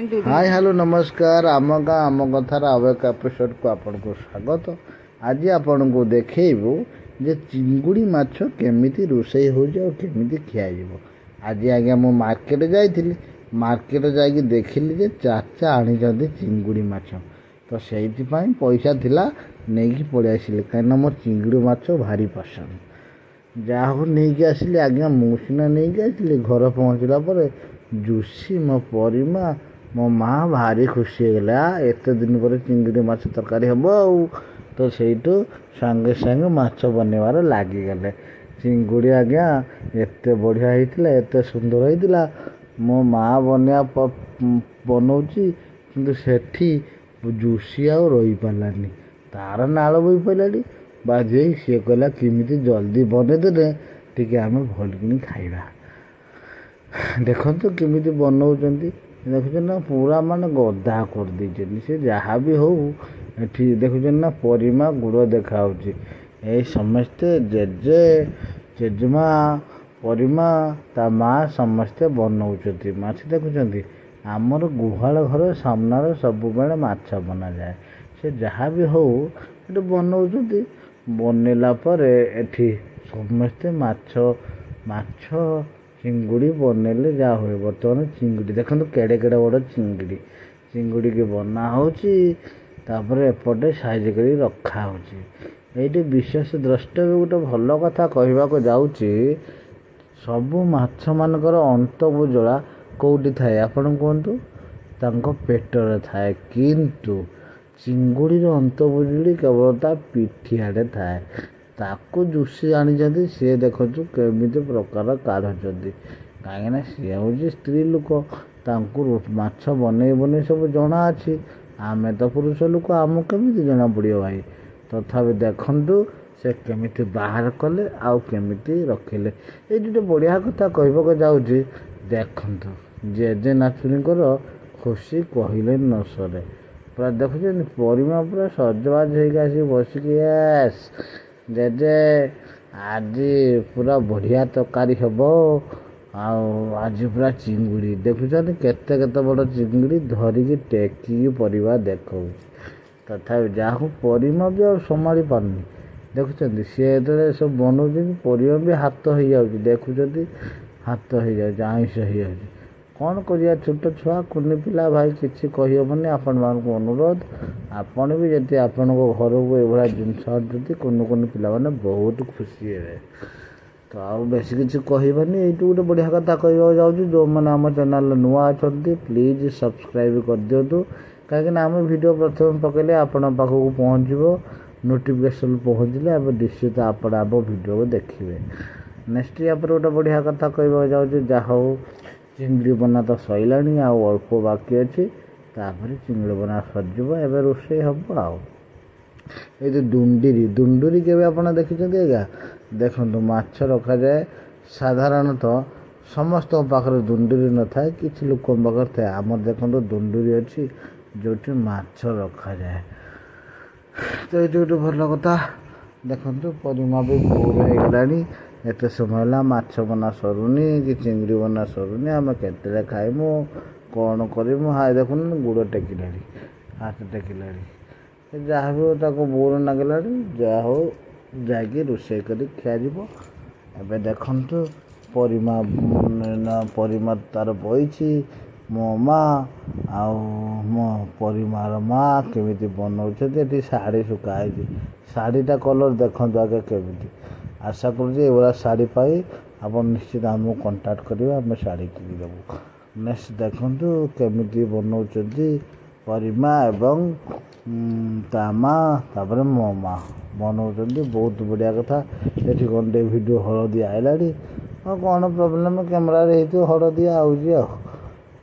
Hi hello नमस्कार आम गाँ आम कथार आउ एक एपिसोड को आपको स्वागत। आज आपन को देखु जे चिंगुड़ी माछ केमिति रोषे हो केमिति खियाइब। आज आज्ञा मु मार्केट जाइली मार्केट जाकि देखिली जे चाचा आनी चिंगुड़ी माछ तो से पैसा थिला नहीं पलि आसिली कहीं मोर चिंगुड़ी माछ भारी पसंद जहाँ नहीं आसिली। आज्ञा मु सीना नहीं आसिली घर पहुँचला पर जुसी मो परिमा मो माँ भारी खुशी हो गला एत दिन पर चिंगुड़ी माछ तरकारी हम तो सहीठू सांगे सांगे माछ बनवार लगिगले। चिंगुड़ी आज्ञा एत बढ़िया होता एत सुंदर होता मो माँ बनवा बनाऊँगी कि सेठी जुसी आ रही पारानी तार नाल बोई पड़ानी बाजे सी कहला किमिति जल्दी बनईदे टी आम भल कि खाइबा। देखो केमिति बनाऊँच देखुच ना पूरा माने गदा कर दी से जहाँ भी हो देखुच ना परिमा गुड़ देखा ये समस्ते जेजे जेजेमा परिमा ता माँ समस्ते बनाऊँच माछ देखुं आमर गुहाल घर सामनार सब बेले माछ बना जाए से जहाँ भी हो ये बनाऊँच बनला पर एठी समस्ते माछ माछ चिंगुड़ी बनइले जहाँ हुए बर्तमान चिंगुड़ी देखो केड़े केड़े बड़ चिंगुड़ी चिंगुड़ी के बना होपर एपटे साइज कर रखा होती विशेष द्रष्टव्य गोटे भल कथा कहवाक जाऊँगी सबू माछ मानकर अंत बुजला कौटी थाए आपण कहतु तांको पेटर थाए किंतु चिंगुड़ी अंत बुजुड़ी केवल ता पिठियाड़े थाए ताकू जुसी आनी सी देखु केमिति प्रकार काढ़ुंट कहीं सी हूँ स्त्री लोक माछ बन बन सब जना अच्छी आमे तो पुरुष लोक आम केमिति जना पड़ो भाई तथापि देखु से केमिति बाहर कले आउ केमिति रखिले ये गोटे बढ़िया कथा कहवाक जाऊँगी देखु जेजे नाचुणीकर खुशी कहले न सरे पूरा देखुन परिमा पूरा सजबाज होगी बसिक यस जेजे आज पूरा बढ़िया तरकारी हम आज पूरा चिंगुड़ी देखुन केते केते बड़ चिंगुड़ी धरिकी टेकी परिवा देखो तथा जहाँ परिमा भी आ संभाली पारनी देखुं सी जो सब बनाऊँ परिमा भी हाथ हो जाऊँगी देखुं हाथ हो जाए आइंश हो जाए कौन करिया छोट छुआ कुनी पिला भाई किसी कहीहबनी आपण मान अनुरोध आपण भी जब आपण घर को ये जिनस आनुँच कुनी कुनी पिला माने बहुत खुशी है तो आउ बेस किसी कहबानी ये गोटे बढ़िया कथा कहवाक जाऊँगी जो मैंने आम चैनल नुआ अच्छा प्लीज सब्सक्राइब कर दिंतु कहीं आम वीडियो प्रथम पकड़े आपण पाखक पहुँचो नोटिफिकेशन पहुँचले अब निश्चित आपण आम वीडियो को देखिए। नेक्स्ट या गोटे बढ़िया कथा कहवाक जाऊँगी जहाँ हो चिंगड़ी बना तो सैला अल्प बाकी अच्छी तापर चिंगड़ी बना सर एवं रोषे हम आउ ये डुंडीरी डुंडुरी के आप देखी आज्ञा देखो माछ रखा जाए साधारणतः समस्त पाखे डुंडुरी न था कि लोक पाखे थाए आम देखो डुंडुरी अच्छी जो माछ रखा जाए तो ये गोटे भल कथा देखो परिमा भी बोर हो गलानी एत समय माछ बना सरुनी कि चिंगड़ी बना सरुनी आम के खाइमु कौन करमु हाय देखुन गुड़ टेकिला हाथ टेकिला जहाँ भी हो बोर लगे जहाँ हो जाकि रोषे कर खियाब। एवं देखु परिमा तार बही मो माँ मो परिमार माँ केमिति बनाऊँ शाढ़ी सुखाई शाढ़ीटा कलर देखो आगे केमिति आशा करूँ शाढ़ी पाई आप निश्चित आमको कंटाक्ट करेंगे आम शाढ़ी किदेबू। नेक्स्ट देखु केमिति बनाऊँच परिमा एवं ता माँ तापर मो माँ बनाऊँ बहुत बढ़िया कथा ये गंडे भिडियो हलदी आईला कौन प्रोब्लेम कैमेरा हलदी आऊँगी आ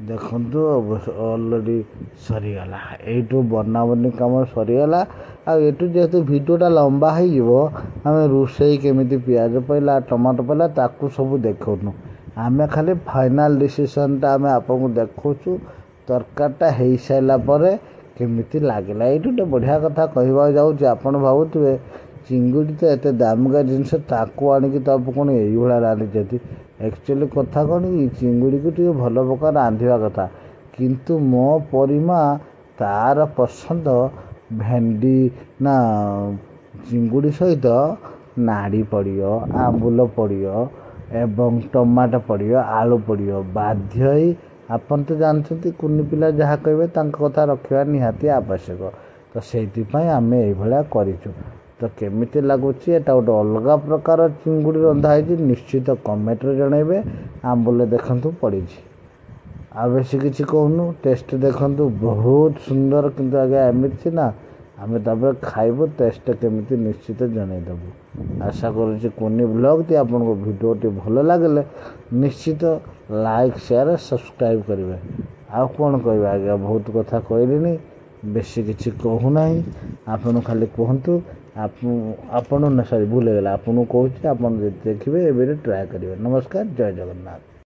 देखु अलरेडी सरीगला यू बनाबनी कम सरीगला आठू जेहेतु भिडियोटा लंबा हो आम रोषे केमिति पियाज पड़ा टमाटो पड़ा ताकू सब देखुनु आम खाली फाइनाल डिसीजनटा आम आपको देखु तरकारीटा हो सारापर केमिति लगे ये गोटे बढ़िया कथा कहवाक जाऊँगी आपड़ भावुए चिंगुड़ी तो एत दामिका जिनस ताकू आणिकी तो कौन ये रांधि एक्चुअली कथा कौन कि चिंगुड़ी को भल प्रकार रांधिबा कथा କିନ୍ତୁ ମୋ ପରିମା ତାର ପସନ୍ଦ ଭେଣ୍ଡି ନା ଚିଙ୍ଗୁଡ଼ି ସହିତ ନାଡ଼ି ପଡ଼ିବ, ଆମ୍ବୁଲ ପଡ଼ିବ ଏବଂ ଟମାଟୋ ପଡ଼ିବ, ଆଳୁ ପଡ଼ିବ। ବାଧ୍ୟ ହେଇ ଆପଣ ତ ଜାଣିଛନ୍ତି କୁନି ପିଲା ଯାହା କହିବେ ତାଙ୍କ କଥା ରଖିବା ନିହାତି ଆବଶ୍ୟକ। ତ ସେଇଥିପାଇଁ ଆମେ ଏଇଭଳିଆ କରିଛୁ। ତ କେମିତି ଲାଗୁଛି, ଏଇଟା ଗୋଟେ ଅଲଗା ପ୍ରକାର ଚିଙ୍ଗୁଡ଼ି ରନ୍ଧା ହେଇଛି। ନିଶ୍ଚିତ କମେଣ୍ଟରେ ଜଣାଇବେ। ଆମ୍ବୁଲ ଦେଖନ୍ତୁ ପଡ଼ିଛି, ଆଉ ବେଶୀ କିଛି କହୁନୁ। ଟେଷ୍ଟ ଦେଖନ୍ତୁ ବହୁତ ସୁନ୍ଦର। କିନ୍ତୁ ଆଜ୍ଞା ଏମିତି ସିନା ଆମେ ତାପରେ ଖାଇବୁ, ଟେଷ୍ଟ କେମିତି ନିଶ୍ଚିତ ଜଣାଇଦେବୁ। ଆଶା କରୁଛି କୁନି ବ୍ଲଗ୍ଟି ଆପଣଙ୍କୁ ଭିଡ଼ିଓଟି ଭଲ ଲାଗିଲେ ନିଶ୍ଚିତ ଲାଇକ୍, ସେୟାର, ସବସ୍କ୍ରାଇବ୍ କରିବେ। ଆଉ କ'ଣ କହିବେ ଆଜ୍ଞା, ବହୁତ କଥା କହିଲିଣି, ବେଶୀ କିଛି କହୁନାହିଁ। ଆପଣ ଖାଲି କୁହନ୍ତୁ। ଆପଣ ନା ସରି ଭୁଲ ହେଇଗଲା, ଆପଣଙ୍କୁ କହୁଛି ଆପଣ ଯଦି ଦେଖିବେ ଏବେ ଟ୍ରାଏ କରିବେ। ନମସ୍କାର, ଜୟ ଜଗନ୍ନାଥ।